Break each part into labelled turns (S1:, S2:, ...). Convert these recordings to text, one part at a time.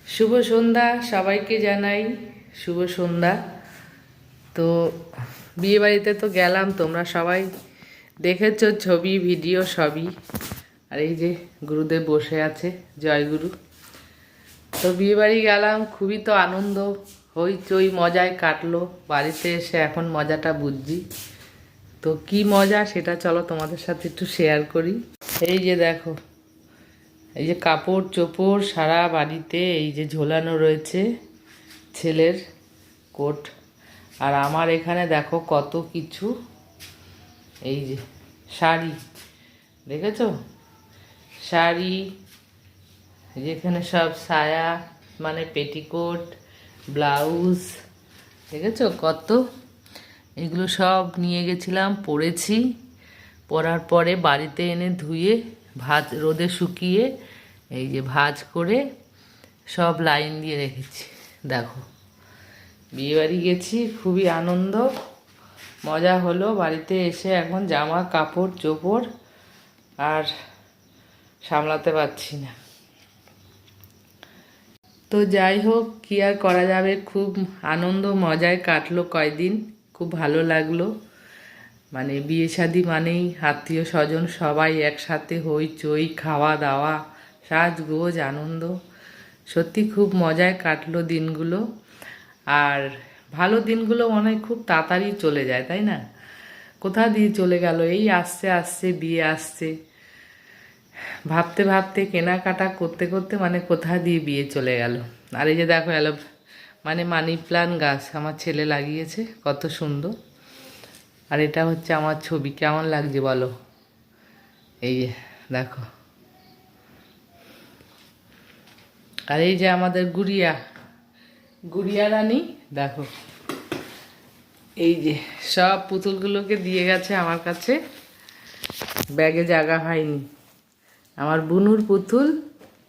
S1: শুভ সন্ধ্যা সবাইকে জানাই শুভ সন্ধ্যা। তো বিয়ে বাড়িতে তো গেলাম, তোমরা সবাই দেখেছো ছবি ভিডিও সবই। আর এই যে গুরুদেব বসে আছে, জয় গুরু। তো বিয়ে বাড়ি গেলাম, খুবই তো আনন্দ হইচই মজায় কাটলো। বাড়িতে এসে এখন মজাটা বুঝছি। তো কি মজা সেটা চলো তোমাদের সাথে একটু শেয়ার করি। এই যে দেখো, এই যে কাপড় চোপড় সারা বাড়িতে এই যে ঝোলানো রয়েছে, ছেলের কোট। আর আমার এখানে দেখো কত কিছু, এই যে শাড়ি, দেখেছো? শাড়ি, যেখানে সব সায়া মানে পেটিকোট, ব্লাউজ, দেখেছো কত। এগুলো সব নিয়ে গেছিলাম, পরেছি। পরার পরে বাড়িতে এনে ধুয়ে রোদে শুকিয়ে এই যে ভাঁজ করে সব লাইন দিয়ে রেখেছি। দেখো, বিয়েবাড়ি গেছি, খুবই আনন্দ মজা হলো। বাড়িতে এসে এখন জামা কাপড় চোপড় আর সামলাতে পারছি না। তো যাই হোক, কি আর করা যাবে, খুব আনন্দ মজায় কাটলো কয়দিন, খুব ভালো লাগলো। মানে বিয়ে শাদি মানেই আত্মীয় স্বজন সবাই একসাথে হইচই, খাওয়া দাওয়া, সাজগোজ, আনন্দ। সত্যি খুব মজায় কাটলো দিনগুলো। আর ভালো দিনগুলো মনে হয় খুব তাড়াতাড়ি চলে যায়, তাই না? কোথা দিয়ে চলে গেল, এই আসছে আসছে বিয়ে আসছে, ভাবতে ভাবতে কেনাকাটা করতে করতে মানে কোথা দিয়ে বিয়ে চলে গেল। আর এই যে দেখো মানে মানি প্লান্ট গাছ আমার ছেলে লাগিয়েছে, কত সুন্দর। আর এটা হচ্ছে আমার ছবি, কেমন লাগছে বলো? এই যে দেখো। আর এই যে আমাদের গুড়িয়া, গুড়িয়া রানী, দেখো এই যে সব পুতুলগুলোকে দিয়ে গেছে আমার কাছে, ব্যাগে জায়গা হয়নি। আমার বুনুর পুতুল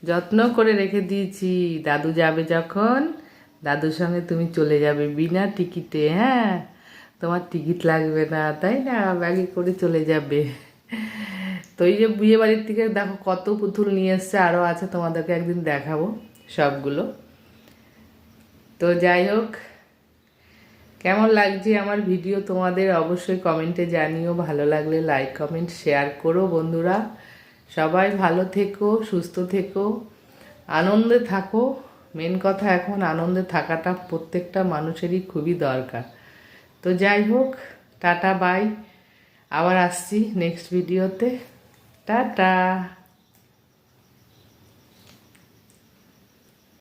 S1: যত্ন করে রেখে দিয়েছি, দাদু যাবে যখন দাদুর সঙ্গে তুমি চলে যাবে বিনা টিকিটে। হ্যাঁ, তোমার টিকিট লাগবে না, তাই না? ব্যাগে করে চলে যাবে। তো এই যে বিয়ে বাড়ির থেকে দেখো কত পুতুল নিয়ে এসছে, আরও আছে, তোমাদেরকে একদিন দেখাবো সবগুলো। তো যাই হোক, কেমন লাগছে আমার ভিডিও তোমাদের অবশ্যই কমেন্টে জানিও। ভালো লাগলে লাইক কমেন্ট শেয়ার করো বন্ধুরা। সবাই ভালো থেকো, সুস্থ থেকো, আনন্দে থাকো। মেন কথা এখন আনন্দে থাকাটা প্রত্যেকটা মানুষেরই খুবই দরকার। তো যাই হোক, টাটা বাই, আবার আসছি নেক্সট ভিডিওতে। টাটা।